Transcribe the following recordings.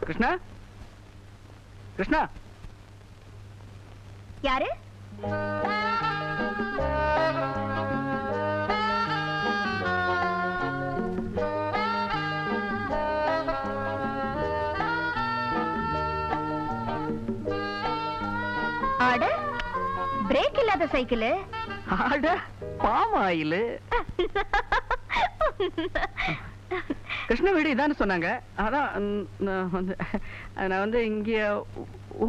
கிருஷ்ணா கிருஷ்ணா யாரு? ஆட பிரேக் இல்லாத சைக்கிள். ஆட பாம் ஆயில். கிருஷ்ண வீடு இதான்னு சொன்னாங்க. அதான் நான் வந்து இங்க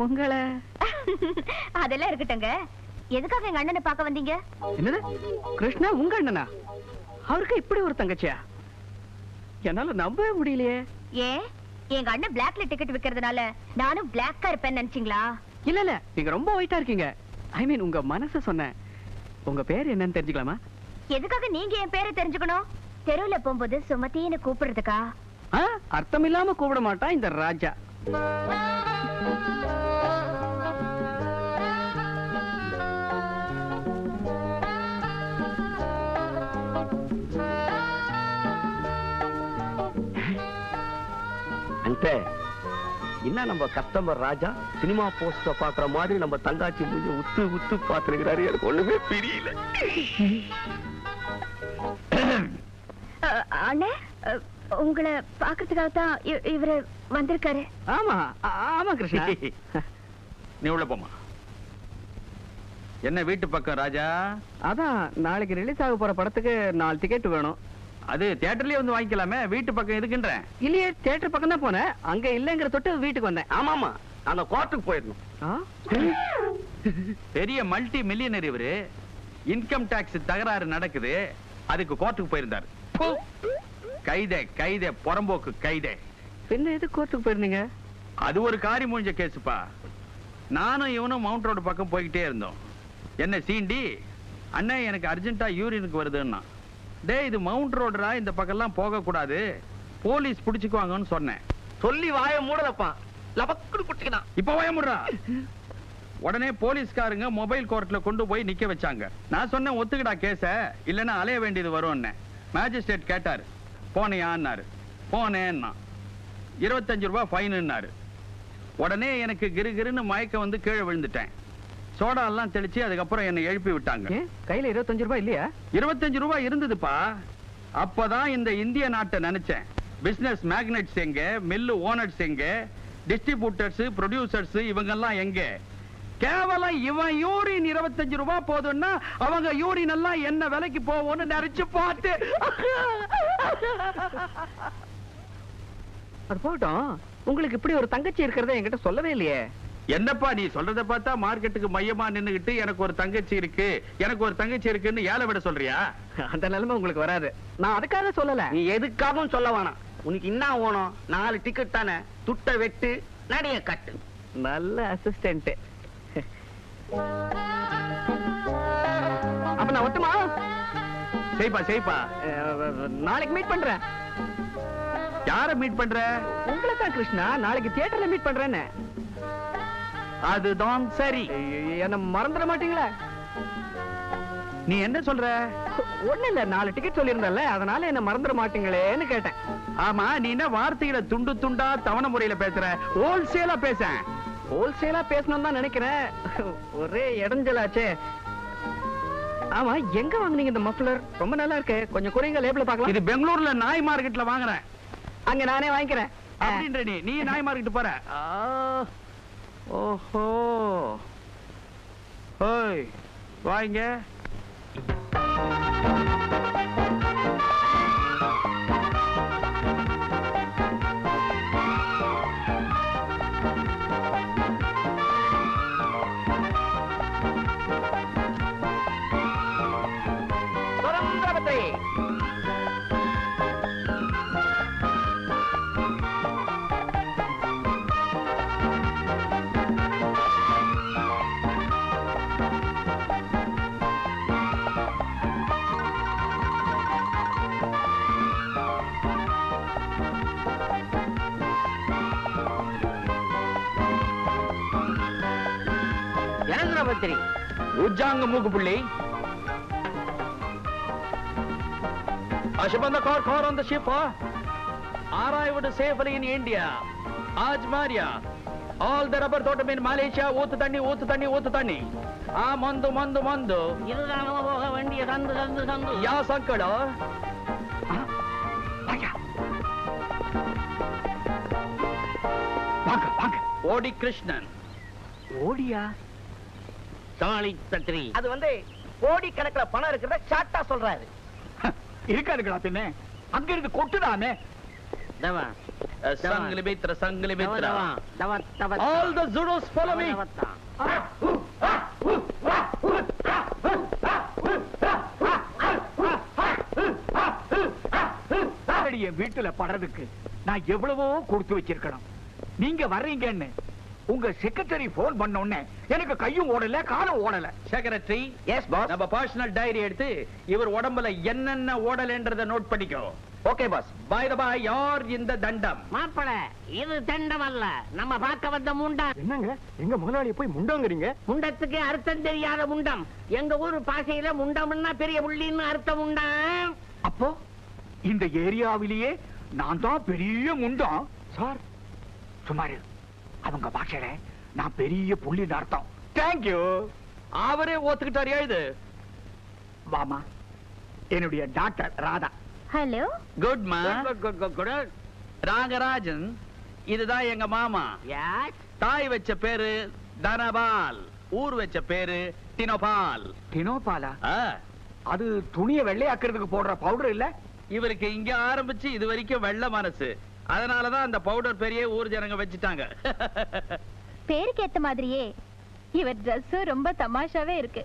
உங்களை. அதெல்லாம் இருக்கட்டுங்க. எதுக்காக எங்க அண்ணனை பார்க்க வந்தீங்க? என்னது? கிருஷ்ணா உங்க அண்ணனா? அவருக்கு இப்படி ஒரு தங்கச்சியா? என்னால நம்பவே முடியலையே. ஏன் எங்க அண்ணன் பிளாக்ல டிக்கெட் விக்கிறதுனால நானும் பிளாக்கா இருப்பேன்னு நினைச்சீங்களா? இல்ல இல்ல, நீங்க ரொம்ப ஒயிட்டா இருக்கீங்க. ஐ மீன் உங்க மனச சொன்னேன். உங்க பேர் என்னன்னு தெரிஞ்சுக்கலாமா? எதுக்காக நீங்க என் பேரை தெரிஞ்சுக்கணும்? தெருவுல போகும்போது சுமத்தின்னு கூப்பிடுறதுக்கா? அர்த்தம் இல்லாம கூப்பிட மாட்டான் இந்த ராஜா. என்ன நம்ம கஸ்டமர் ராஜா சினிமா போஸ்ட பாக்குற மாதிரி நம்ம தங்காச்சி மூஞ்சி உத்து உத்து பாத்துருக்கிறாரு. எனக்கு ஒண்ணுமே புரியல. அண்ணே, உங்களை பாக்குறதுக்காக தான் இவரு வந்திருக்காரு. ஆமா ஆமா கிருஷ்ணா. நீ உள்ள போமா. என்ன வீட்டு பக்கம் ராஜா? அதான் நாளைக்கு ரிலீஸ் ஆக போற படத்துக்கு 4 டிக்கெட் வேணும். அது தியேட்டர்லயே வந்து வாங்கிக்கலாமே, வீட்டு பக்கம் இருக்குன்றேன். இல்லையே, தியேட்டர் பக்கம் தான் போனேன். அங்க இல்லங்கிற தொட்டு வீட்டுக்கு வந்தேன். ஆமாமா, அந்த கோர்ட்டுக்கு போயிடணும். பெரிய மல்டி மில்லியனர் இவரு. இன்கம் டாக்ஸ் தகராறு நடக்குது, அதுக்கு கோர்ட்டுக்கு போயிருந்தாரு. கைதே கைதே புறம்போக்கு கைதே. பின்ன எது கோர்ட்டுக்கு போயிருந்தீங்க? அது ஒரு காரி மூஞ்ச கேசுப்பா. நானும் இவனும் மவுண்ட் ரோடு பக்கம் போய்கிட்டே இருந்தோம். என்ன சீண்டி, அண்ணன் எனக்கு அர்ஜென்ட்டா யூரினுக்கு வருதுன்னா, டே இது மவுண்ட் ரோடுரா, இந்த பக்கம்லாம் போக கூடாது, போலீஸ் பிடிச்சுக்குவாங்கன்னு சொன்னேன். சொல்லி வாய மூடலப்பா, லபக்குடு குட்டினா. இப்ப வாய மூடுறா. உடனே போலீஸ்காரங்க மொபைல் கோர்ட்ல கொண்டு போய் நிக்க வச்சாங்க. நான் சொன்னேன் ஒத்துக்கடா கேஸ, இல்லன்னா அலைய வேண்டியது வரும்னு. மேஜிஸ்ட்ரேட் கேட்டாரு, போனையான்னாரு. போனேன்னா 25 ரூபாய் ஃபைனுன்னாரு. உடனே எனக்கு கிருகிருன்னு மயக்கம் வந்து கீழே விழுந்துட்டேன். சோடா எல்லாம் தெளிச்சு அதுக்கப்புறம் என்னை எழுப்பி விட்டாங்க. கையில 25 ரூபாய் இல்லையா? 25 ரூபாய் இருந்ததுப்பா. அப்பதான் இந்த இந்திய நாட்டை நினைச்சேன். பிசினஸ் மேக்னெட்ஸ் எங்க, மில்லு ஓனர்ஸ் எங்க, டிஸ்ட்ரிபியூட்டர்ஸ், ப்ரொடியூசர்ஸ் இவங்க எல்லாம் எங்க? கேவலம் இவன் யூரின் 25 ரூபாய் போதுன்னா அவங்க யூரின் எல்லாம் என்ன விலைக்கு போவோம்னு நினைச்சு பார்த்து. அது போட்டோம். உங்களுக்கு இப்படி ஒரு தங்கச்சி இருக்கிறத என்கிட்ட சொல்லவே இல்லையே. என்னப்பா நீ சொல்றத பார்த்தா மார்க்கெட்டுக்கு மையமா நின்னுகிட்டு எனக்கு ஒரு தங்கச்சி இருக்கு, எனக்கு ஒரு தங்கச்சி இருக்குன்னு ஏழை விட சொல்றியா? அந்த நிலைமை உங்களுக்கு வராது. நான் அதுக்காக சொல்லல. நீ எதுக்காகவும் சொல்ல வேணாம். உனக்கு என்ன ஓணும்? 4 டிக்கெட் தானே, துட்ட வெட்டு, நடைய கட்டு. நல்ல அசிஸ்டன்ட். அப்ப நான் ஒட்டுமா? செய்ப்பா செய்ப்பா. நாளைக்கு மீட் பண்றேன். யார மீட் பண்ற? உங்களை தான் கிருஷ்ணா. நாளைக்கு தியேட்டர்ல மீட் பண்றேன்னு. அதுதான் சரி. என்ன மறந்துட மாட்டீங்களா? நீ என்ன சொல்ற? ஒண்ணு இல்ல, 4 டிக்கெட் சொல்லியிருந்தல, அதனால என்ன மறந்துட மாட்டீங்களேன்னு கேட்டேன். ஆமா, நீ என்ன வார்த்தைகளை துண்டு துண்டா தவணை முறையில பேசுற? ஹோல்சேலா பேச. ஹோல்சேலா பேசணும் தான் நினைக்கிறேன். ஒரே இடைஞ்சலாச்சே. ஆமா, எங்க வாங்குனீங்க இந்த மஃப்ளர்? ரொம்ப நல்லா இருக்கு. கொஞ்சம் குறைங்க, லேபிள பார்க்கலாம். இது பெங்களூர்ல நாய் மார்க்கெட்ல வாங்குறேன். அங்க நானே வாங்கிக்கிறேன் அப்படின்ற நீ நாய் மார்க்கெட் போற? ஓஹோ, ஓய் வாங்க. பத்திரி உஜ்ஜாங்க மூக்கு புள்ளி. I shall on the car on the ship, arrived safely in India. आज मारिया all the rubber தோட்டம் in Malaysia ஊத்து தண்ணி மந்து இதுதான் நம்ம போக வேண்டிய சந்து யா சங்கடோ வாங்க ஓடி கிருஷ்ணன் ஓடியா தாளி தத்ரி அது வந்து கோடி கணக்குல பணம் இருக்கிறத ஷார்ட்டா சொல்றாரு இருக்காதுங்களா பின்ன அங்க இருந்து கொட்டுதானே தவா சங்கிலி மித்ர தவா all the Zulus follow me என் வீட்டுல படுறதுக்கு நான் எவ்வளவோ கொடுத்து வச்சிருக்கணும். நீங்க வர்றீங்கன்னு உங்க செக்ரட்டரி போன் பண்ண உடனே எனக்கு கையும் ஓடல காலும் ஓடல. செக்ரட்டரி எஸ் பாஸ் நம்ம பர்சனல் டைரி எடுத்து இவர் உடம்புல என்னென்ன ஓடலன்றத நோட் பண்ணிக்கோ. Okay boss. By the by யார் இந்த தண்டம்? மாப்பிள இது தண்டம் அல்ல, நம்ம பார்க்க வந்த முண்டம். என்னங்க எங்க முதலாளிய போய் முண்டங்கிறீங்க? முண்டத்துக்கு அர்த்தம் தெரியாத முண்டம். எங்க ஊர் பாஷையில முண்டம்னா பெரிய புள்ளின்னு அர்த்தம் முண்டம். அப்போ இந்த ஏரியாவிலேயே நான் தான் பெரிய முண்டம். சார் சுமாரு அவங்க பாஷையில நான் பெரிய புள்ளின்னு அர்த்தம். தேங்க்யூ. அவரே ஒத்துக்கிட்டாரியா இது? வாமா, என்னுடைய டாக்டர் ராதா. ஹலோ. குட் மா. குட். ராகராஜன் இதுதான் எங்க மாமா. யார்? தாய் வச்ச பேரு தனபால், ஊர் வச்ச பேரு டினோபால். டினோபாலா? ஆ, அது துணியை வெள்ளையாக்குறதுக்கு போடுற பவுடர் இல்ல? இவருக்கு இங்க ஆரம்பிச்சு இது வரைக்கும் வெள்ள மனசு, அதனாலதான் அந்த பவுடர் பெரிய ஊர் ஜனங்க வச்சுட்டாங்க. பேருக்கு ஏத்த மாதிரியே இவர் Dress ரொம்ப தமாஷாவே இருக்கு.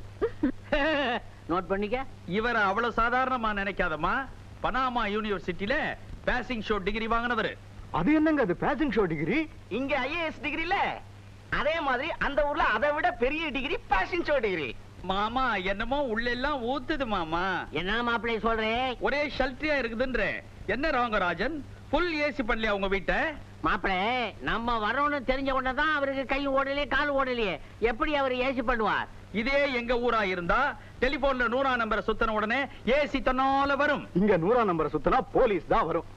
நோட் பண்ணிக்க. இவரை அவ்வளவு சாதாரணமா நினைக்காதம்மா. பனாமா யூனிவர்சிட்டியில பாசிங் ஷோ டிகிரி வாங்கினவரு. அது என்னங்க அது பேஷன் ஷோ டிகிரி? இங்க ஐஏஎஸ் டிகிரில அதே மாதிரி அந்த ஊர்ல அதை விட பெரிய டிகிரி பேஷன் ஷோ டிகிரி. மாமா என்னமோ உள்ள எல்லாம் ஊத்துது மாமா. என்ன மாப்பிள்ளை சொல்றேன்? ஒரே ஷல்ட்ரியா இருக்குதுன்ற. என்ன ராங்கராஜன், ஃபுல் ஏசி பண்ணலையா உங்க வீட்டை? மாப்பிள நம்ம வரோம்னு தெரிஞ்ச உடனே தான் அவருக்கு கை ஓடலையே கால் ஓடலையே, எப்படி அவர் ஏசி பண்ணுவார்? இதே எங்க ஊரா இருந்தா டெலிபோன்ல 100 நம்பரை சுத்தன உடனே ஏசி தன்னால வரும். இங்க 100 நம்பரை சுத்தினா போலீஸ் தான் வரும்.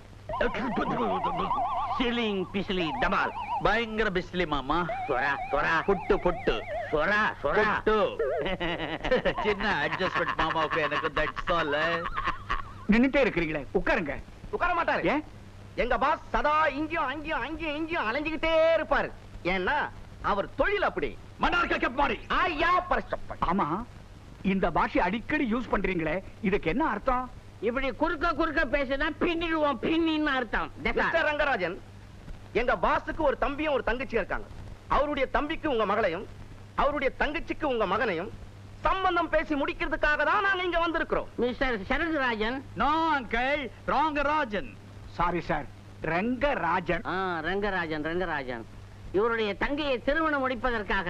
சிலிங் பிசிலி டபால். பயங்கர பிஸ்லி மாமா. சொரா சொரா புட்டு புட்டு சொரா சொரா. புட்டு. சின்ன அட்ஜஸ்ட்மெண்ட் மாமாவுக்கு எனக்கு தட்ஸ் ஆல். நின்னுட்டே இருக்கிறீங்களே, உட்காருங்க. உட்கார மாட்டாரு. ஏன்? எங்க பாஸ் சதா இங்கேயும் அலைஞ்சுக்கிட்டே இருப்பாரு. ஏன்னா அவர் தொழில் அப்படி. மன்னார்க்க கெப்பாரி. ஐயா பரஸ்டப்ப. ஆமா, இந்த பாஷை அடிக்கடி யூஸ் பண்றீங்களே, இதுக்கு என்ன அர்த்தம்? இப்படி குறுக்க பேசினா பின்னிடுவோம், பின்னின்னு அர்த்தம். மிஸ்டர் ரங்கராஜன், எங்க பாஸுக்கு ஒரு தம்பியும் ஒரு தங்கச்சியும் இருக்காங்க. அவருடைய தம்பிக்கு உங்க மகளையும் அவருடைய தங்கச்சிக்கு உங்க மகனையும் சம்பந்தம் பேசி முடிக்கிறதுக்காக தான் நாங்க இங்க வந்திருக்கிறோம். Mister Saranrajan. No uncle, Rangarajan. Sorry sir, Rangarajan. Rangarajan இவருடைய தங்கையை திருமணம் முடிப்பதற்காக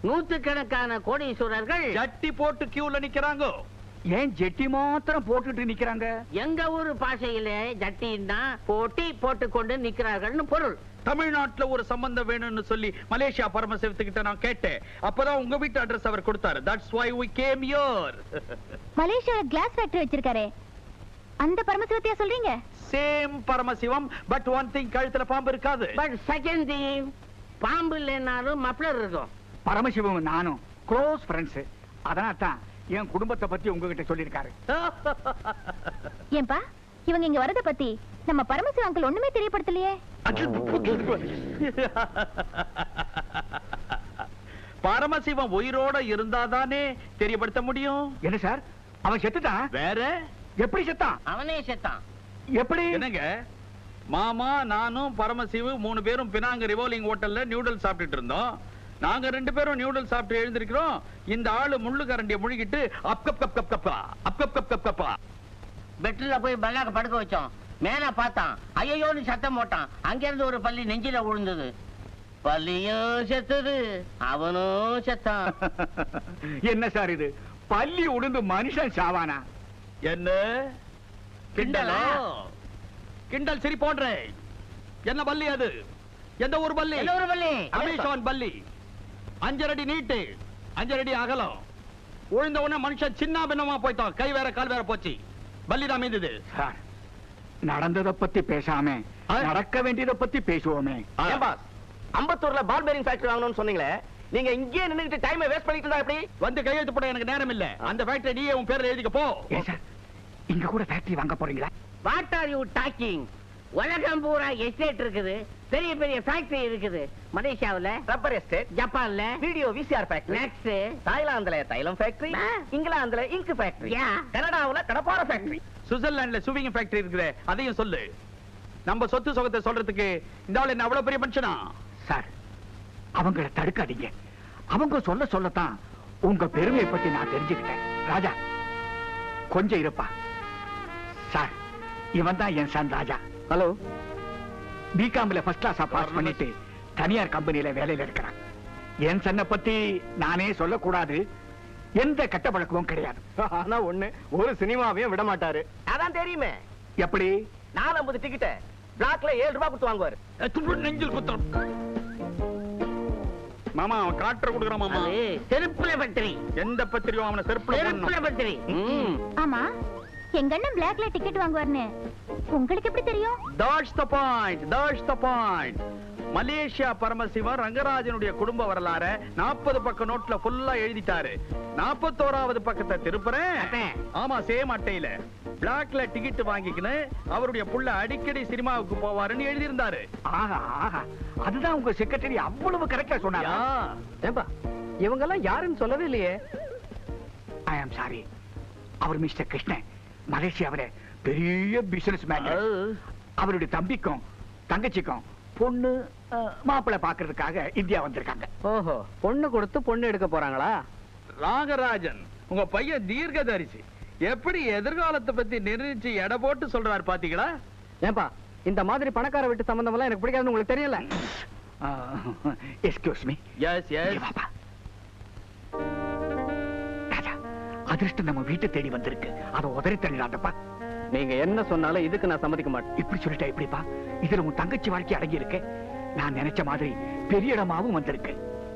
நூற்றுக்கணக்கான கோடீஸ்வரர்கள் ஜட்டி போட்டு கியூல நிக்கிறாங்க. ஏன் ஜெட்டி மாத்திரம் போட்டுட்டு நிக்கிறாங்க? எங்க ஊரு பாஷையிலே ஜட்டின்னா போட்டி போட்டுக்கொண்டு நிக்கிறார்கள்னு பொருள். தமிழ்நாட்டுல ஒரு சம்பந்தம் வேணும்னு சொல்லி மலேசியா பரமசிவத்துக்கிட்ட நான் கேட்டேன். அப்பதான் உங்க வீட்டு அட்ரஸ் அவர் கொடுத்தாரு. That's why we came here. மலேசியால கிளாஸ் ஃபேக்டரி வச்சிருக்காரே, அந்த பரமசிவத்தையா சொல்றீங்க? Same Paramasivam, but one thing, கழுத்துல பாம்பு இருக்காது. பட் செகண்ட் திங், பாம்பு இல்லைன்னாலும் மப்ளர் இருக்கும். பரமசிவம் நானும் க்ளோஸ் ஃப்ரெண்ட்ஸ். அதனால தான் என் குடும்பத்தை பத்தி உங்ககிட்ட சொல்லியிருக்காரு. ஏன்பா இவங்க இங்க வரத பத்தி நம்ம பரமசிவ அங்கிள் ஒண்ணுமே தெரியப்படுத்தலையே. பரமசிவம் உயிரோட இருந்தாதானே தெரியப்படுத்த முடியும். என்ன சார், அவன் செத்துட்டான்? வேற எப்படி செத்தான்? அவனே செத்தான். எப்படி? என்னங்க, மாமா நானும் பரமசிவு 3 பேரும் பினாங்க ரிவால்விங் ஹோட்டல்ல நியூடல் சாப்பிட்டுட்டு இருந்தோம். நாங்க 2 பேரும் நியூடல் சாப்பிட்டு எழுந்திருக்கிறோம். இந்த ஆளு முள்ளு கரண்டிய முழுகிட்டு அப் கப் கப் கப் கப்பா அப் கப் கப் கப் கப்பா. பெட்ல போய் பல்லாக்க படுக்க வச்சோம். மேல பார்த்தான், ஐயோன்னு சத்தம் போட்டான். அங்கிருந்து ஒரு பள்ளி நெஞ்சில விழுந்தது. பள்ளியும் செத்துது, அவனும் செத்தான். என்ன சார் இது, பள்ளி உடுந்து மனுஷன் சாவானா? என்ன கிண்டலா? கிண்டல் சரி போன்றே. என்ன பள்ளி அது? எந்த ஒரு பள்ளி? என்ன ஒரு பள்ளி? அமேசான் பள்ளி. 5 அடி நீட்டு, 5 அடி அகலம். உழுந்த உடனே மனுஷன் சின்ன பின்னமா போயிட்டான். கை வேற கால் வேற போச்சு. பள்ளி தான் மீந்தது. சார், நடந்ததை பத்தி பேசாம நடக்க வேண்டியதை பத்தி பேசுவோமே. ஏன் பாஸ், அம்பத்தூர்ல பால் பேரிங் ஃபேக்டரி வாங்கணும்னு சொன்னீங்களே, நீங்க இங்கே நின்னுட்டு டைமை வேஸ்ட் பண்ணிட்டு இருந்தா எப்படி? வந்து கையெழுத்து போட எனக்கு நேரம் இல்ல. அந்த ஃபேக்டரி நீயே உன் பேர்ல எழுதிக்க போ. ஏன் சார் இங்க கூட ஃபேக்டரி வாங்க போறீங்களா? What are you talking? உலகம் பூரா எஸ்டேட் இருக்குது, பெரிய பெரிய ஃபேக்டரி இருக்குது. மலேசியாவுல ரப்பர் எஸ்டேட், ஜப்பான்ல வீடியோ விசிஆர் ஃபேக்டரி, நெக்ஸ்ட் தாய்லாந்துல தைலம் ஃபேக்டரி, இங்கிலாந்துல இங்க் ஃபேக்டரி, Yeah. கனடாவுல கடப்பார ஃபேக்டரி, சுவிட்சர்லாந்துல சுவிங் ஃபேக்டரி இருக்குதே, அதையும் சொல்லு. நம்ம சொத்து சுகத்தை சொல்றதுக்கு இந்த ஆள் என்ன அவ்வளவு பெரிய மனுஷனா? சார் அவங்கள தடுக்காதீங்க. அவங்க சொல்லத்தான் உங்க பெருமையை பத்தி நான் தெரிஞ்சுக்கிட்டேன். ராஜா கொஞ்சம் இருப்பா. சார் இவன் தான் என் சன் ராஜா. ஹலோ. பிகாம்ல ஃபர்ஸ்ட் கிளாஸா பாஸ் பண்ணிட்டு தனியார் கம்பெனியில வேலையில இருக்கிறான். என் சன்னை பத்தி நானே சொல்லக்கூடாது, எந்த கெட்ட பழக்கமும் கிடையாது. ஆனா ஒண்ணு, ஒரு சினிமாவையும் விட மாட்டாரு. அதான் தெரியுமே. எப்படி? 450 டிக்கெட் பிளாக்ல 7 ரூபாய் கொடுத்து வாங்குவாரு. நெஞ்சில் குத்தம். மாமா அவன் காட்டுற கொடுக்குறான் மாமா. அது செருப்புல பத்திரி. எந்த பத்திரியும் அவனை செருப்புல செருப்புல பத்திரி. ஆமா, எங்க அண்ணன் பிளாக்ல டிக்கெட் வாங்குவார்னு உங்களுக்கு எப்படி தெரியும்? That's the point. That's the point. Malaysia Paramasivam ரங்கராஜனுடைய குடும்ப வரலாறு 40 பக்க நோட்ல ஃபுல்லா எழுதிட்டாரு. 41வது பக்கத்தை திருப்புறேன். ஆமா, சேம் அட்டையில பிளாக்ல டிக்கெட் வாங்கிக்கின்னு அவருடைய புள்ள அடிக்கடி சினிமாவுக்கு போவாருன்னு எழுதி இருந்தாரு. ஆஹா ஆஹா, அதுதான் உங்க செக்ரட்டரி அவ்வளவு கரெக்டா சொன்னாரா? ஏன்பா இவங்க எல்லாம் யாருன்னு சொல்லவே இல்லையே. I am sorry. அவர் மிஸ்டர் கிருஷ்ணன், மலேசியாவில பெரிய பிசினஸ் மேன். அவருடைய தம்பிக்கும் தங்கச்சிக்கும் பொண்ணு மாப்பிள்ளை பாக்குறதுக்காக இந்தியா வந்திருக்காங்க. ஓஹோ, பொண்ணு கொடுத்து பொண்ணு எடுக்க போறாங்களா? ராகராஜன் உங்க பையன் தீர்க்கதரிசி, எப்படி எதிர்காலத்தை பத்தி நிர்ணயிச்சு எடை போட்டு சொல்றாரு பாத்தீங்களா? ஏன்பா இந்த மாதிரி பணக்கார வீட்டு சம்பந்தம் எல்லாம் எனக்கு பிடிக்காதுன்னு உங்களுக்கு தெரியல? Excuse me. Yes yes. Raja, அதிர்ஷ்டம் நம்ம வீட்டை தேடி வந்திருக்கு. அதை உதறி தள்ளிடாதப்பா. நீங்க என்ன சொன்னாலும் இதுக்கு நான் சம்மதிக்க மாட்டேன். இப்படி சொல்லிட்டா எப்படிப்பா? இதுல உன் தங்கச்சி வாழ்க்கை அடங்கி இருக்கு. நான் நினைச்ச மாதிரி பெரிய இடமாவும் வந்திருக்கு.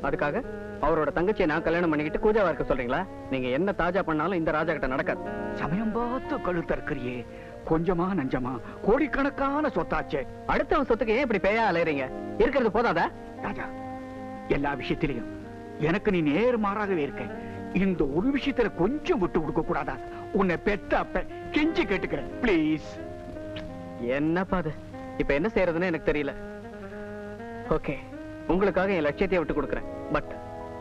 அதுக்காக அவரோட தங்கச்சியை நான் கல்யாணம் பண்ணிக்கிட்டு கூஜாவா இருக்க சொல்றீங்களா? நீங்க என்ன தாஜா பண்ணாலும் இந்த ராஜா கிட்ட நடக்காது. சமயம் பார்த்து கழுத்த இருக்கிறியே, கொஞ்சமா நஞ்சமா கோடிக்கணக்கான சொத்தாச்சே. அடுத்தவன் சொத்துக்கு ஏன் இப்படி பேயா அலையறீங்க? இருக்கிறது போதாதா? ராஜா, எல்லா விஷயத்திலையும் எனக்கு நீ நேர்மாறாகவே இருக்க. இந்த ஒரு விஷயத்துல கொஞ்சம் விட்டு கொடுக்க கூடாதா? உன்னை பெத்த அப்ப கெஞ்சி கேட்டுக்கிறேன் ப்ளீஸ். என்னப்பா அது? இப்ப என்ன செய்யறதுன்னு எனக்கு தெரியல. ஓகே, உங்களுக்காக என் லட்சியத்தை விட்டு கொடுக்குறேன். But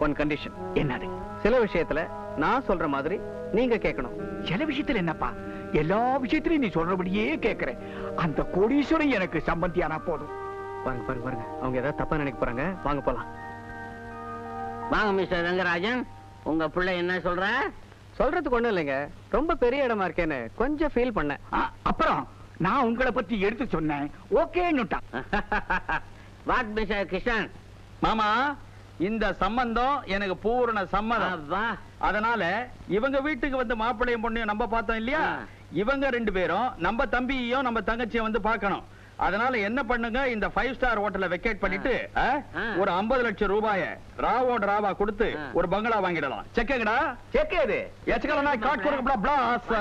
one condition. என்னது? சில விஷயத்துல நான் சொல்ற மாதிரி நீங்க கேட்கணும். சில விஷயத்துல என்னப்பா? எல்லா விஷயத்திலையும் நீ சொல்றபடியே கேட்கிறேன். அந்த கோடீஸ்வரன் எனக்கு சம்பந்தியானா போதும். பாருங்க பாருங்க பாருங்க, அவங்க ஏதாவது தப்பா நினைக்க போறாங்க. வாங்க போலாம். வாங்க மிஸ்டர் ரங்கராஜன், உங்க பிள்ளை என்ன சொல்ற? சொல்றதுக்கு ஒண்ணும் இல்லைங்க, ரொம்ப பெரிய இடமா இருக்கேன்னு கொஞ்சம் ஃபீல் பண்ணேன். அப்புறம் நான் உங்களை பத்தி எடுத்து சொன்னேன், ஓகேன்னுட்டான். What mister Krishnan? மாமா, இந்த சம்பந்தம் எனக்கு பூரண சம்மதம். வா. அதனால இவங்க வீட்டுக்கு வந்து மாப்பிள்ளையும் பொண்ணையும் நம்ம பார்த்தோம் இல்லையா, இவங்க 2 பேரும் நம்ம தம்பியையும் நம்ம தங்கச்சியும் வந்து பார்க்கணும். அதனால என்ன பண்ணுங்க, இந்த 5 ஸ்டார் ஹோட்டலை வெக்கேட் பண்ணிட்டு ஒரு 50 லட்சம் ரூபாய ராவோட ராவா கொடுத்து ஒரு பங்களா வாங்கிடலாம். செக்கங்கடா. செக் ஏது? எச்சக்கலனா காட் கொடுக்க பிளாஸ்.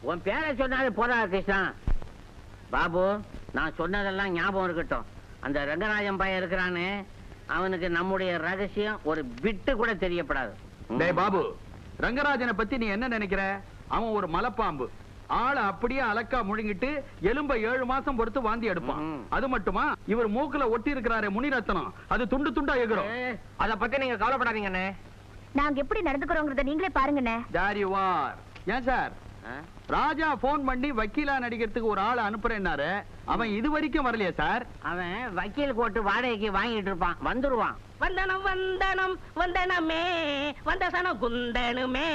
உன் பேரை சொன்னாலே போதா கிருஷ்ணா. பாபு, நான் சொன்னதெல்லாம் ஞாபகம் இருக்கட்டும். அந்த ரங்கராஜன் பையன் இருக்கிறானே, அவனுக்கு நம்முடைய ரகசியம் ஒரு பிட்டு கூட தெரியப்படாது. டேய் பாபு, ரங்கராஜனை பத்தி நீ என்ன நினைக்கிற? அவன் ஒரு மலைப்பாம்பு. ஆளை அப்படியே அலக்கா முழுங்கிட்டு எலும்ப 7 மாசம் பொறுத்து வாந்தி எடுப்பான். அது மட்டுமா, இவர் மூக்குல ஒட்டி இருக்கிறாரே முனிரத்னம், அது துண்டு துண்டா எகிறோம். அத பத்தி நீங்க கவலைப்படாதீங்கண்ணே. நாங்க எப்படி நடந்துக்கிறோங்கிறத நீங்களே பாருங்கண்ணே. There you are. ஏன் சார், ராஜா போன் பண்ணி வக்கீலா நடிக்கிறதுக்கு ஒரு ஆளை அனுப்புறேன்னாரு, அவன் இது வரைக்கும் வரலையே சார்? அவன் வக்கீல் கோட்டு வாடகைக்கு வாங்கிட்டு இருப்பான், வந்துருவான். வந்தனம் வந்தனம் வந்தனமே வந்தசனம் குந்தனுமே,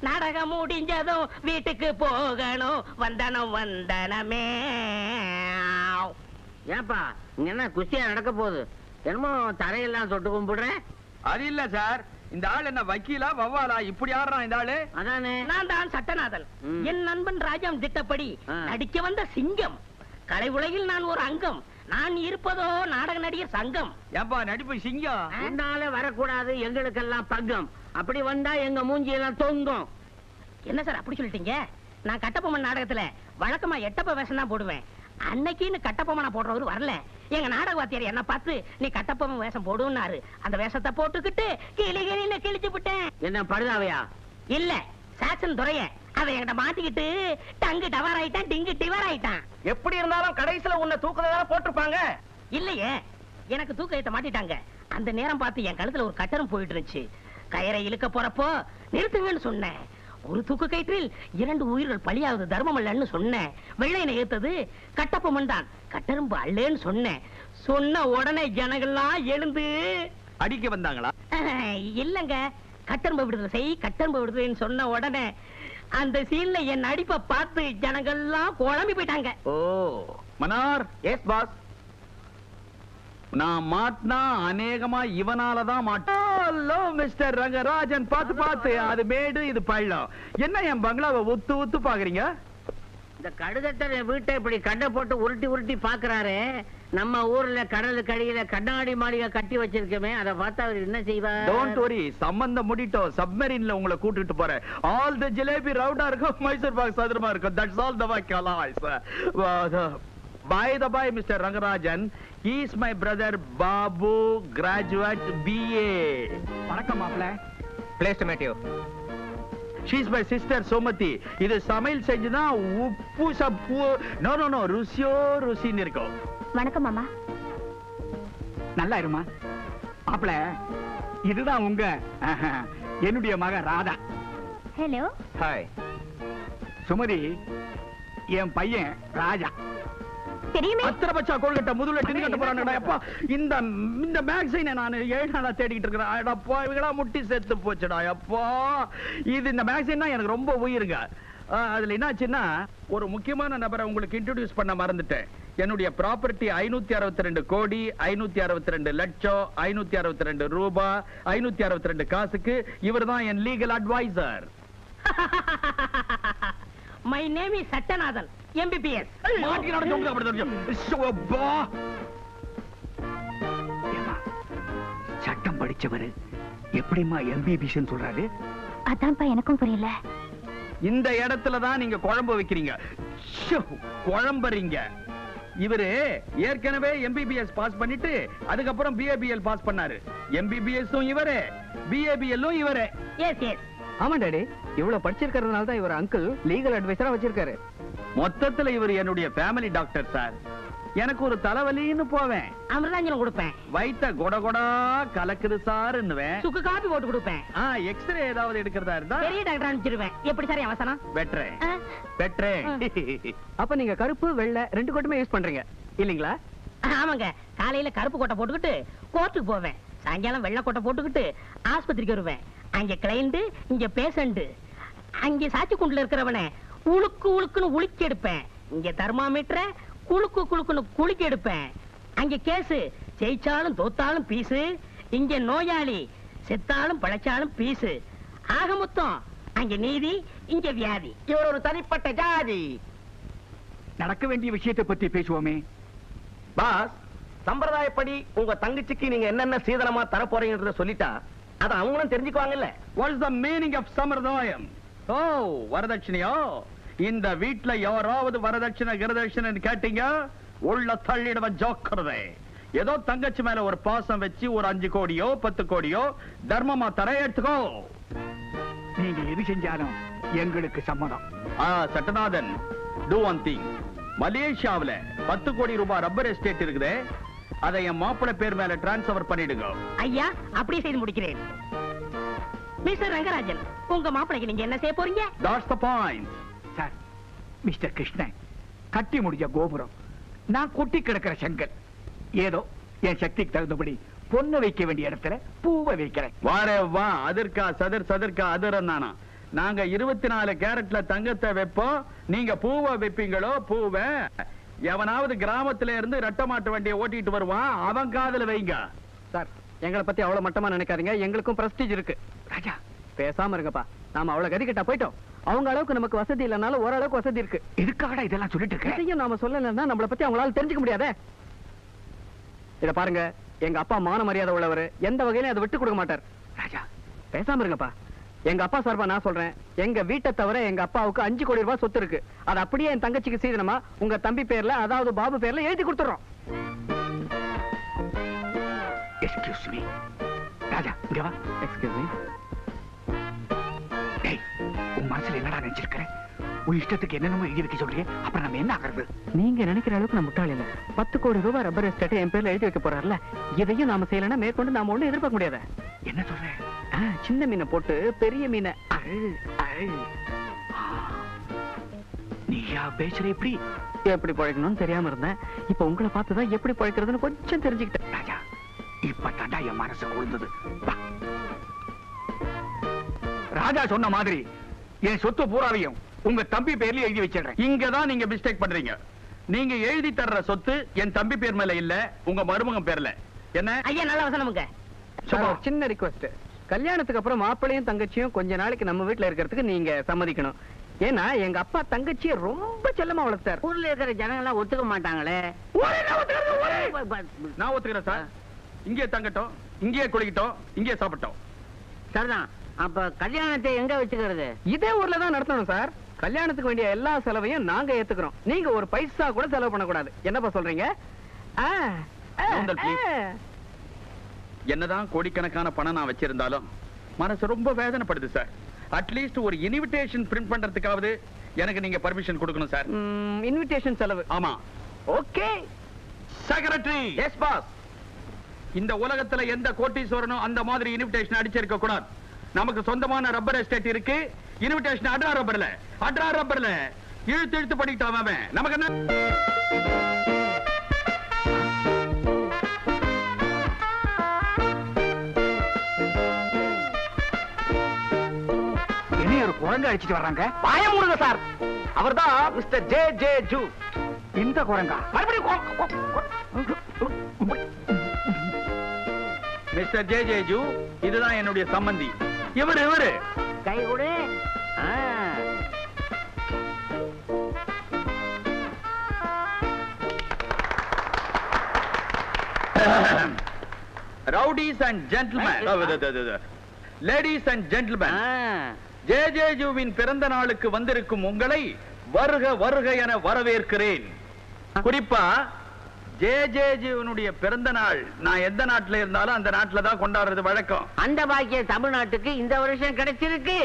நாடகம் முடிஞ்சதும் வீட்டுக்கு போகணும், வந்தனம் வந்தனமே. ஏப்பா இங்க என்ன குஸ்தியா நடக்க போகுது? என்னமோ தரையெல்லாம் தொட்டு கும்பிடுறேன். அது இல்ல சார், இந்த ஆள் என்ன வக்கீலா வவ்வாலா இப்படி ஆடுறான் இந்த ஆளு? அதானே. நான் தான் சட்டநாதன். என் நண்பன் ராஜாம் திட்டப்படி நடிக்க வந்த சிங்கம். கலை உலகில் நான் ஒரு அங்கம். நான் இருப்பதோ நாடக நடிகர் சங்கம். ஏப்பா நடிப்பு சிங்கம்? முன்னால வரக்கூடாது, எங்களுக்கெல்லாம் பங்கம். அப்படி வந்தா எங்க மூஞ்சி எல்லாம் தொங்கும். என்ன சார் அப்படி சொல்லிட்டீங்க? நான் கட்டபொம்மன் நாடகத்துல வழக்கமா எட்டப்ப வேஷம் தான் போடுவேன். அன்னைக்குன்னு கட்டபொம்மனா போடுறவரு வரல. எங்க நாடக வாத்தியார் என்ன பார்த்து நீ கட்டபொம்மன் வேஷம் போடுன்னாரு. அந்த வேஷத்தை போட்டுக்கிட்டு கிளி கிழிச்சு விட்டேன். என்ன படுதாவையா? இல்ல, சாக்சன் துறைய அவன் என்கிட்ட மாட்டிக்கிட்டு டங்கு டவர் ஆயிட்டான், டிங்கு டிவர் ஆயிட்டான். எப்படி இருந்தாலும் கடைசியில உன்னை தூக்குறதா போட்டிருப்பாங்க. இல்லையே, எனக்கு தூக்க ஏத்த மாட்டிட்டாங்க. அந்த நேரம் பார்த்து என் கழுத்துல ஒரு கட்டரம் போயிட்டு இருந்துச்சு. கயிறை இழுக்க போறப்போ நிறுத்துங்கன்னு சொன்னேன். ஒரு தூக்கு கயிற்றில் 2 உயிர்கள் பலியாவது தர்மம் அல்லன்னு சொன்னேன். வெள்ளையனை ஏத்தது கட்டப்பொம்மன் தான், கட்டரும்பு அல்லேன்னு சொன்னேன். சொன்ன உடனே ஜனங்கள்லாம் எழுந்து அடிக்க வந்தாங்களா? இல்லங்க, கட்டரும்பு விடுதலை செய், கட்டரும்பு விடுதலைன்னு சொன்ன உடனே அந்த சீன்ல என் நடிப்பை பார்த்து ஜனங்கள்லாம் குழம்பி போயிட்டாங்க. ஓ மனார், எஸ் பாஸ். நான் மாட்டினா அநேகமா இவனாலதான் மாட்டோம். மிஸ்டர் ரங்கராஜன், பார்த்து அது மேடு இது பள்ளம். என்ன என் பங்களாவை உத்து பாக்குறீங்க? இந்த கடுதட்டர் வீட்டை இப்படி கண்ணை போட்டு உருட்டி பாக்குறாரு. நம்ம ஊர்ல கடலுக்கு அடியில கண்ணாடி மாளிகை கட்டி வச்சிருக்கமே, அதை பார்த்தா அவர் என்ன செய்வார்? டோன்ட் வரி, சம்பந்தம் முடிட்டோம். சப்மரீன்ல உங்களை கூட்டிட்டு போறேன். ஆல் தி ஜிலேபி ரவுண்டா இருக்கும், மைசூர் பாக் சதுரமா இருக்கும். That's all the voice. By the by, Mr. Rangarajan, he is my brother Babu, graduate BA. வணக்கம் மாப்ள. Pleased to meet you. She is my sister Somati. இது சமையல் செஞ்சுனா உப்பு சப்பு நோ ருசின்னு இருக்கும். வணக்கம் மாமா. நல்லா இருமா மாப்ள. இதுதான் உங்க என்னுடைய மக ராதா. ஹலோ. Hi. சுமதி என் பையன் ராஜா. தெரியுமே. அத்தனை பச்சா கோல்கட்ட முதல்ல டின்னு கட்ட போறானடா. அப்பா, இந்த மேக்ஸைனை நான் 7 நாளா தேடிட்டு இருக்கேன். அடப்பா, இவங்களா முட்டி செத்து போச்சுடா. அப்பா, இது இந்த மேக்ஸைன்னா எனக்கு ரொம்ப உயிருங்க. அதுல என்னாச்சுன்னா, ஒரு முக்கியமான நபரை உங்களுக்கு இன்ட்ரோடியூஸ் பண்ண மறந்துட்டேன். என்னுடைய ப்ராப்பர்ட்டி 562 கோடி 562 லட்சம் 562 ரூபாய் 562 காசுக்கு இவர் தான் என் legal adviser. My name is Sattanathan, MBBS. சட்டம் படிச்சவரு எப்படிமா MBBS சொல்றாரு? அதான்ப்பா எனக்கும் புரியல. இந்த இடத்துல தான் நீங்க குழம்பு வைக்கிறீங்க, குழம்புறீங்க. இவரு ஏற்கனவே MBBS பாஸ் பண்ணிட்டு அதுக்கப்புறம் BABL பாஸ் பண்ணாரு. MBBS-உம் இவரே, BABL-உம் இவரே. S S. ஆமா டாடி, இவ்வளவு படிச்சிருக்கிறதுனால தான் இவர் அங்கிள் லீகல் அட்வைசரா வச்சிருக்காரு. மொத்தத்துல இவர் என்னுடைய ஃபேமிலி டாக்டர் சார். எனக்கு ஒரு தலைவலின்னு போவேன், அமிர்தாஞ்சலம் கொடுப்பேன். வயித்த கொடகொடா கலக்குது சார்ன்னுவேன். சுக்கு காபி போட்டு கொடுப்பேன். எக்ஸ்ரே ஏதாவது எடுக்கிறதா இருந்தா பெரிய டாக்டர் அனுப்பிச்சிருவேன். எப்படி சார் அவசரம்? வெட்டுறேன். அப்ப நீங்க கருப்பு வெள்ளை 2 கோட்டுமே யூஸ் பண்றீங்க இல்லீங்களா? ஆமாங்க, காலையில கருப்பு கோட்டை போட்டுக்கிட்டு கோர்ட்டுக்கு போவேன். சாயங்காலம் வெள்ளை கோட்டை போட்டுக்கிட்டு ஆஸ்பத்திரிக்கு வருவேன். அங்க கிளைண்ட், இங்க பேஷண்ட். அங்க சாட்சி குண்டுல இருக்கிறவனை உழுக்குன்னு உலுக்கி எடுப்பேன். இங்க தெர்மாமீட்டரை குழுக்குன்னு குலுக்கி எடுப்பேன். அங்க கேஸ் ஜெயிச்சாலும் தோத்தாலும் பீசு, இங்க நோயாளி செத்தாலும் பழைச்சாலும் பீசு. ஆக மொத்தம் அங்க நீதி, இங்க வியாதி. இவர் ஒரு தனிப்பட்ட ஜாதி. நடக்க வேண்டிய விஷயத்தை பத்தி பேசுவோமே. பாஸ், சம்பிரதாயப்படி உங்க தங்கச்சிக்கு நீங்க என்னென்ன சீதனமா தர போறீங்கன்றத சொல்லிட்டா அத அவங்களும் தெரிஞ்சுக்குவாங்கல்ல. What is the meaning of சம்பிரதாயம்? ஓ, வரதட்சணையோ? இந்த வீட்ல யாராவது வரதட்சணை கிரதட்சணை கேட்டீங்க, உள்ள தள்ளிடுவ ஜாக்கிரதை. ஏதோ தங்கச்சி மேல ஒரு பாசம் வச்சு ஒரு 5 கோடியோ 10 கோடியோ தர்மமா தர எடுத்துக்கோ. நீங்க எது செஞ்சாலும் எங்களுக்கு சம்மதம். Sattanathan, do one thing. மலேசியாவுல 10 கோடி ரூபாய் ரப்பர் எஸ்டேட் இருக்குது, அதை என் மாப்பிள்ளை பேர் மேல டிரான்ஸ்பர் பண்ணிடுங்க. ஐயா, அப்படியே செய்து முடிக்கிறேன். மிஸ்டர் ரங்கராஜன், உங்க மாப்பிளைக்கு நீங்க என்ன செய்ய போறீங்க? That's the point. Sir, mister Krishnan, கட்டி முடிஞ்ச கோபுரம், நான் கொட்டி கிடக்கிற செங்கல். ஏதோ என் சக்திக்கு தகுந்தபடி பொண்ணு வைக்க வேண்டிய இடத்துல பூவை வைக்கிறேன். வாரே வா, அதற்கா சதற்கா அதிரம் தானா? நாங்க 24 கேரட்ல தங்கத்தை வைப்போம், நீங்க பூவை வைப்பீங்களோ? பூவை எவனாவது கிராமத்துல இருந்து ரெட்ட மாட்டு வண்டியை ஓட்டிட்டு வருவான், அவன் காதுல வைங்க. சார், எங்களை பத்தி அவ்வளவு மட்டமா நினைக்காதீங்க, எங்களுக்கும் பிரஸ்டீஜ் இருக்கு. ராஜா, பேசாம இருங்கப்பா. நாம அவ்வளவு கதி கிட்ட போயிட்டோம். அவங்க அளவுக்கு நமக்கு வசதி இல்லனாலும் ஓரளவுக்கு வசதி இருக்கு. எதுக்காக இதெல்லாம் சொல்லிட்டு இருக்க? நாம சொல்லலன்னா நம்மள பத்தி அவங்களால தெரிஞ்சுக்க முடியாதே. இத பாருங்க, எங்க அப்பா மான மரியாதை உள்ளவர், எந்த வகையிலும் அதை விட்டு கொடுக்க மாட்டார். ராஜா, பேசாம இருங்கப்பா. எங்க அப்பா சார்பா நான் சொல்றேன், எங்க வீட்டை தவிர எங்க அப்பாவுக்கு 5 கோடி ரூபாய் சொத்து இருக்கு. அது அப்படியே என் தங்கச்சிக்கு சீதனமா உங்க தம்பி பேர்ல, அதாவது பாபு பேர்ல எழுதி கொடுத்துறோம். எக்ஸ்கியூஸ் மீ ராஜா, இங்க வா. Excuse me. டேய், உன் மனசுல என்னடா நினைச்சிருக்கிற? உன் இஷ்டத்துக்கு என்னென்னமோ எழுதி வைக்க சொல்றீங்க, அப்புறம் நம்ம என்ன ஆகிறது? நீங்க நினைக்கிற அளவுக்கு நான் முட்டாள் இல்ல. 10 கோடி ரூபாய் ரப்பர் எஸ்டேட் என் பேர்ல எழுதி வைக்க போறாருல, இதையும் நாம செய்யலன்னா மேற்கொண்டு நாம ஒண்ணும் எதிர்பார்க்க முடியாத. என்ன சொல்றேன்? சின்ன மீனை போட்டு பெரிய மீனை. நீயா பேசுற? எப்படி எப்படி பழைக்கணும்னு தெரியாம இருந்தேன். இப்ப உங்களை பார்த்துதான் எப்படி பழைக்கிறதுன்னு கொஞ்சம் தெரிஞ்சுக்கிட்டேன். ராஜா, இப்ப தாண்டா என் மனசு கொழுந்தது. ராஜா சொன்ன மாதிரி என் சொத்து பூராவையும் உங்க தம்பி பேர்ல எழுதி வச்சிடுறேன். இங்கதான் நீங்க மிஸ்டேக் பண்றீங்க. நீங்க எழுதி தர்ற சொத்து என் தம்பி பேர் மேல இல்ல, உங்க மருமகன் பேர்ல. என்ன ஐயா நல்ல வசனமுங்க. ஒரு சின்ன ரிக்வெஸ்ட். கல்யாணத்துக்கு அப்புறம் மாப்பிள்ளையும் தங்கச்சியும் கொஞ்ச நாளைக்கு நம்ம வீட்டுல இருக்கிறதுக்கு நீங்க சம்மதிக்கணும். ஏன்னா எங்க அப்பா தங்கச்சியை ரொம்ப செல்லமா வளர்த்தார். ஊர்ல இருக்கிற ஜனங்க எல்லாம் ஒத்துக்க மாட்டாங்களே. நான் ஒத்துக்கிறேன் சார். இங்கே தங்கட்டும், இங்கே குளிக்கட்டும், இங்கே சாப்பிட்டோம். சரிதான். அப்ப கல்யாணத்தை எங்க வச்சுக்கிறது? இதே ஊர்ல தான் நடத்தணும் சார். கல்யாணத்துக்கு வேண்டிய எல்லா செலவையும் நாங்க ஏத்துக்கிறோம். நீங்க ஒரு பைசா கூட செலவு பண்ணக்கூடாது. என்னப்பா சொல்றீங்க? கூந்தல், please. என்னதான் கோடிக்கணக்கான பணம் நான் வச்சிருந்தாலும் மனசு ரொம்ப வேதனைப்படுது சார். அட்லீஸ்ட் ஒரு இன்விடேஷன் பிரிண்ட் பண்றதுக்காவது எனக்கு நீங்க பர்மிஷன் கொடுக்கணும் சார். இன்விடேஷன் செலவு. ஆமா. Okay secretary. Yes boss. இந்த உலகத்துல எந்த கோட்டீஸ்வரனும் அந்த மாதிரி இன்விடேஷன் அடிச்சிருக்க கூடாது. நமக்கு சொந்தமான ரப்பர் எஸ்டேட் இருக்கு. இன்விடேஷன் அட்ரா ரப்பர்ல இழுத்து இழுத்து பண்ணிட்டான் அவன். நமக்கு என்ன? என்ன ஒரு குரங்கு அடிச்சிட்டு வர்றாங்க? பயமுடுங்க சார். அவர்தான் மிஸ்டர் ஜே ஜே ஜூ. இந்த குரங்கா? மிஸ்டர் ஜே ஜே ஜூ, இதுதான் என்னுடைய சம்பந்தி. இவரு கை கொடு. Rowdies and gentleman, ladies and gentleman, J J ஜூவின் பிறந்த நாளுக்கு வந்திருக்கும் உங்களை வருக வருக என வரவேற்கிறேன். குறிப்பா ஜே ஜே ஜூவினுடைய பிறந்த நாள் நான் எந்த நாட்டுல இருந்தாலும் அந்த நாட்டுல தான் கொண்டாடுறது வழக்கம். அந்த பாக்கிய தமிழ்நாட்டுக்கு இந்த வருஷம் கிடைச்சிருக்கு.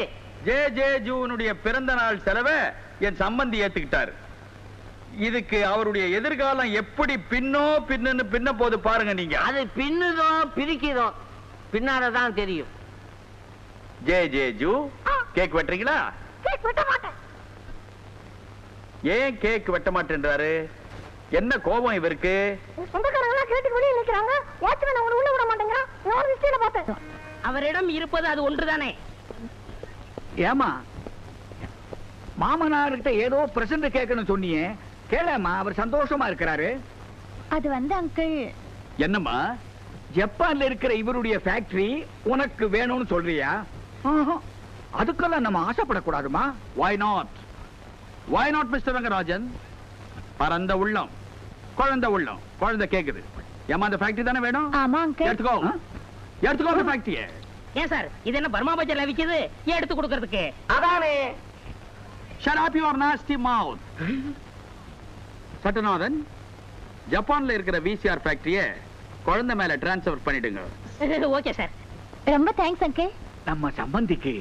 ஜே ஜே ஜூவினுடைய பிறந்த நாள் செலவை என் சம்பந்தி ஏத்துக்கிட்டாரு. இதுக்கு அவருடைய எதிர்காலம் எப்படி பின்ன போது பாருங்க நீங்க. அது பின்னுதோ பிரிக்குதோ பின்னாலதான் தெரியும். ஜே ஜே ஜூ, கேக் வெட்டுறீங்களா? ஏன் கேக் வெட்ட மாட்டேன்றாரு? என்ன கோபம் இவருக்கு? அவரிடம் இருப்பது அது ஒன்றுதானே. ஏமா மாமனார்கிட்ட ஏதோ பிரசன்ட் கேட்கணும் சொன்னியே, கேளமா. அவர் சந்தோஷமா இருக்கிறாரு. அது அங்கிள். என்னம்மா, ஜப்பான்ல இருக்கிற இவருடைய ஃபேக்டரி உனக்கு வேணும்னு சொல்றியா? அதுக்கெல்லாம் நம்ம ஆசைப்படக்கூடாதுமா. Why not? Why not, Mr. Rangarajan? பரந்த உள்ளம், குழந்தை உள்ளம். குழந்தை கேக்குது. ஏமா அந்த ஃபேக்டரி தானே வேணும்? ஆமா அங்கிள். எடுத்துக்கோ அந்த ஃபேக்டரியை. ஏன் சார், இது என்ன பர்மா பஜார்ல விக்குது எடுத்து கொடுக்கறதுக்கு? அதானே. Shut up your nasty mouth. Sattanathan, ஜப்பான்ல இருக்கிற VCR ஃபேக்டரியை குழந்தை மேல டிரான்ஸ்ஃபர் பண்ணிடுங்க. Okay sir. ரொம்ப தேங்க்ஸ் அங்கிள். நம்ம சம்பந்திக்கு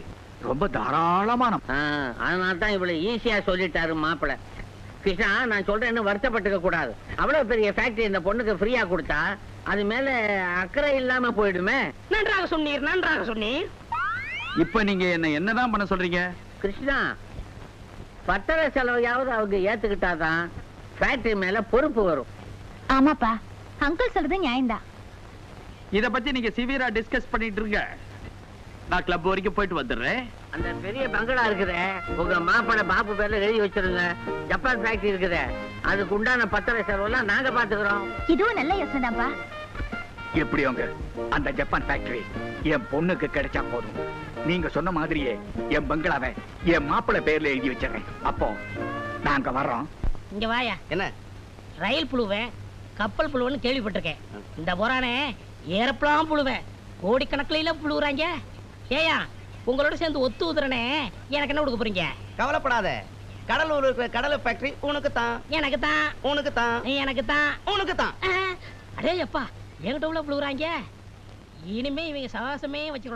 ரொம்ப தாராளமான. அதனால தான் இவ்வளவு ஈஸியா சொல்லிட்டாரு மாப்பிள்ள. கிருஷ்ணா, நான் சொல்றேன்னு வருத்தப்பட்டுக்க கூடாது. அவ்வளவு பெரிய ஃபேக்டரி இந்த பொண்ணுக்கு ஃப்ரீயா கொடுத்தா அது மேல அக்கறை இல்லாம போயிடுமே. நன்றாக சொன்னீர். இப்ப நீங்க என்னதான் பண்ண சொல்றீங்க? கிருஷ்ணா, பத்திர செலவையாவது அவங்க ஏத்துக்கிட்டாதான் ஃபேக்டரி மேல பொறுப்பு வரும். ஆமாப்பா, அங்கிள் சொல்றது நியாயம்தான். இத பத்தி நீங்க சிவியரா டிஸ்கஸ் பண்ணிட்டு இருங்க. நான் கிளப் வரைக்கும் போயிட்டு வந்துடுறேன். அந்த பெரிய பங்களா இருக்குதே, உங்க மாப்பிள்ளை பாபு பேர்ல எழுதி வச்சிருங்க. ஜப்பான் ஃபேக்டரி இருக்குதே, அதுக்கு உண்டான பத்திர செலவெல்லாம் நாங்க பாத்துக்கிறோம். இதுவும் நல்ல யோசனை தான்ப்பா. எப்படியோங்க, அந்த ஜப்பான் ஃபேக்டரி என் பொண்ணுக்கு கிடைச்சா போதும். நீங்க சொன்ன மாதிரியே என் பங்களாவை என் மாப்பிள்ளை பேர்ல எழுதி வச்சிடறேன். அப்போ நாங்க வர்றோம். இங்க வாயா. என்ன? ரயில் புழுவேன், கப்பல் புழுவன்னு கேள்விப்பட்டிருக்கேன். இந்த போறானே ஏரோப்ளான் புழுவேன், கோடிக்கணக்கில புழுவுறாங்க. ஏயா, உங்களோட சேர்ந்து ஒத்து ஊதுறனே எனக்கு என்ன கொடுக்க போறீங்க? கவலைப்படாத, கடலூர் இருக்கிற கடலை ஃபேக்டரி உனக்கு தான். எனக்கு தான். உனக்கு தான். எனக்கு தான். உனக்கு தான். அடே அப்பா, என்கிட்ட உள்ள புழுகுறாங்க. இனிமே இவங்க சவாசமே வச்சுக்கிட